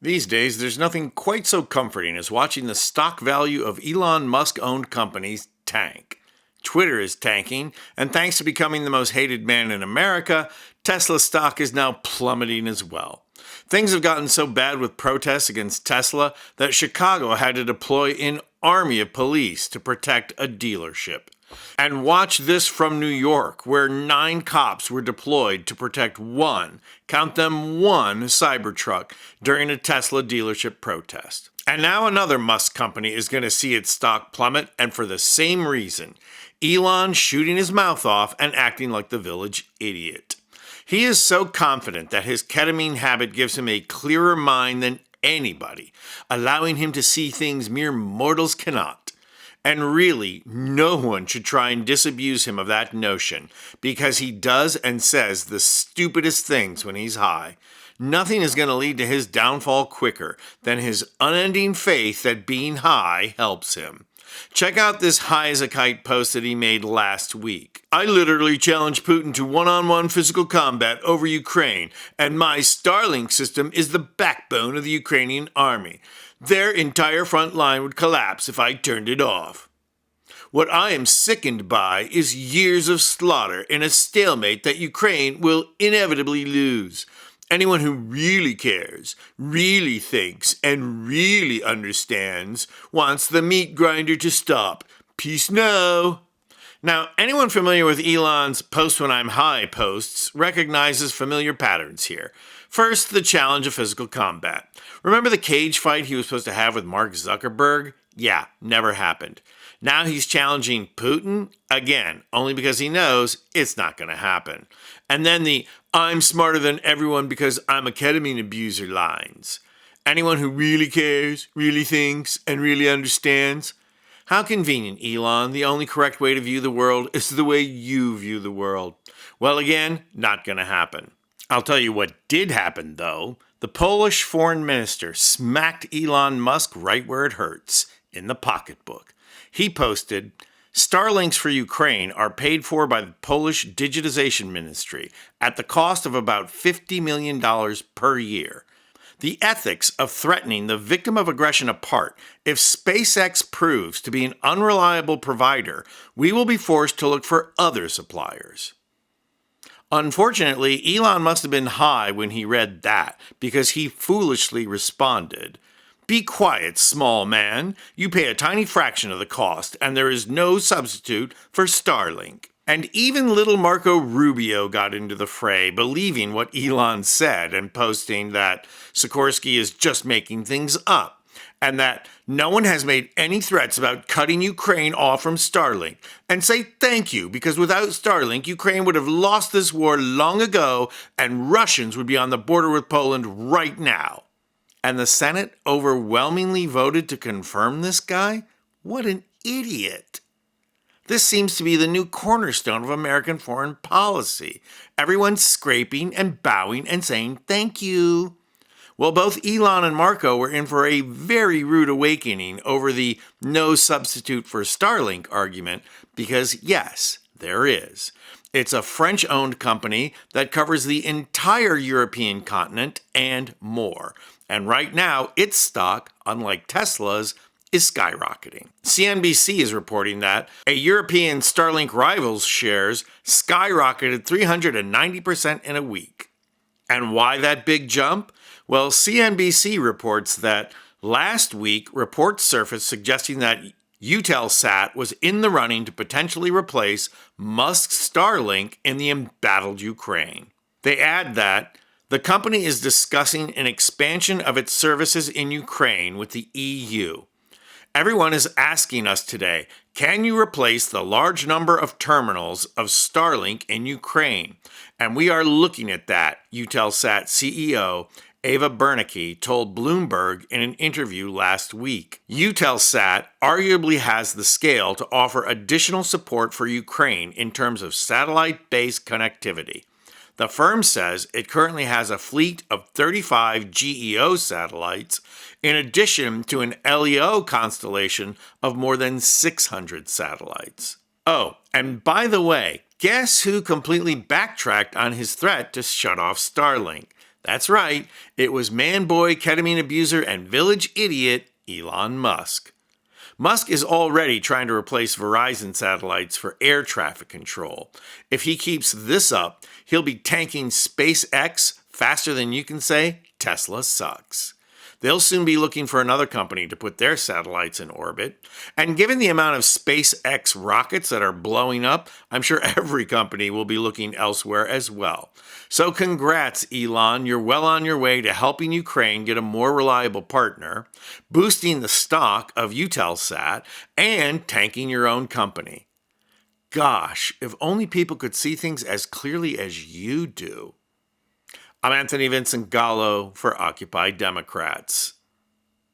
These days, there's nothing quite so comforting as watching the stock value of Elon Musk-owned companies tank. Twitter is tanking, and thanks to becoming the most hated man in America, Tesla stock is now plummeting as well. Things have gotten so bad with protests against Tesla that Chicago had to deploy an army of police to protect a dealership. And watch this from New York, where 9 cops were deployed to protect count them one Cybertruck during a Tesla dealership protest. And now another Musk company is going to see its stock plummet, and for the same reason. Elon shooting his mouth off and acting like the village idiot. He is so confident that his ketamine habit gives him a clearer mind than anybody, allowing him to see things mere mortals cannot. And really, no one should try and disabuse him of that notion, because he does and says the stupidest things when he's high. Nothing is going to lead to his downfall quicker than his unending faith that being high helps him. Check out this high as a kite post that he made last week. I literally challenged Putin to one-on-one physical combat over Ukraine, and my Starlink system is the backbone of the Ukrainian army. Their entire front line would collapse if I turned it off. What I am sickened by is years of slaughter in a stalemate that Ukraine will inevitably lose. Anyone who really cares, really thinks, and really understands wants the meat grinder to stop. Peace no. Now, anyone familiar with Elon's post when I'm high posts recognizes familiar patterns here. First, the challenge of physical combat. Remember the cage fight he was supposed to have with Mark Zuckerberg? Yeah, never happened. Now he's challenging Putin again, only because he knows it's not going to happen. And then the I'm smarter than everyone because I'm a ketamine abuser lines. Anyone who really cares, really thinks, and really understands? How convenient, Elon. The only correct way to view the world is the way you view the world. Well, again, not going to happen. I'll tell you what did happen, though. The Polish foreign minister smacked Elon Musk right where it hurts, in the pocketbook. He posted, Starlinks for Ukraine are paid for by the Polish Digitization Ministry at the cost of about $50 million per year. The ethics of threatening the victim of aggression apart, if SpaceX proves to be an unreliable provider, we will be forced to look for other suppliers. Unfortunately, Elon must have been high when he read that, because he foolishly responded, Be quiet, small man. You pay a tiny fraction of the cost, and there is no substitute for Starlink. And even little Marco Rubio got into the fray, believing what Elon said and posting that Sikorsky is just making things up, and that no one has made any threats about cutting Ukraine off from Starlink, and say thank you, because without Starlink, Ukraine would have lost this war long ago, and Russians would be on the border with Poland right now. And the Senate overwhelmingly voted to confirm this guy? What an idiot. This seems to be the new cornerstone of American foreign policy. Everyone's scraping and bowing and saying thank you. Well, both Elon and Marco were in for a very rude awakening over the no substitute for Starlink argument because, yes, there is. It's a French-owned company that covers the entire European continent and more. And right now, its stock, unlike Tesla's, is skyrocketing. CNBC is reporting that a European Starlink rival's shares skyrocketed 390% in a week. And why that big jump? Well, CNBC reports that last week, reports surfaced suggesting that Eutelsat was in the running to potentially replace Musk's Starlink in the embattled Ukraine. They add that the company is discussing an expansion of its services in Ukraine with the EU. Everyone is asking us today, can you replace the large number of terminals of Starlink in Ukraine? And we are looking at that, Eutelsat CEO Eva Bernanke told Bloomberg in an interview last week. Eutelsat arguably has the scale to offer additional support for Ukraine in terms of satellite-based connectivity. The firm says it currently has a fleet of 35 GEO satellites, in addition to an LEO constellation of more than 600 satellites. Oh, and by the way, guess who completely backtracked on his threat to shut off Starlink? That's right, it was man boy, ketamine abuser, and village idiot Elon Musk. Musk is already trying to replace Verizon satellites for air traffic control. If he keeps this up, he'll be tanking SpaceX faster than you can say Tesla sucks. They'll soon be looking for another company to put their satellites in orbit. And given the amount of SpaceX rockets that are blowing up, I'm sure every company will be looking elsewhere as well. So congrats, Elon. You're well on your way to helping Ukraine get a more reliable partner, boosting the stock of Eutelsat, and tanking your own company. Gosh, if only people could see things as clearly as you do. I'm Anthony Vincent Gallo for Occupy Democrats.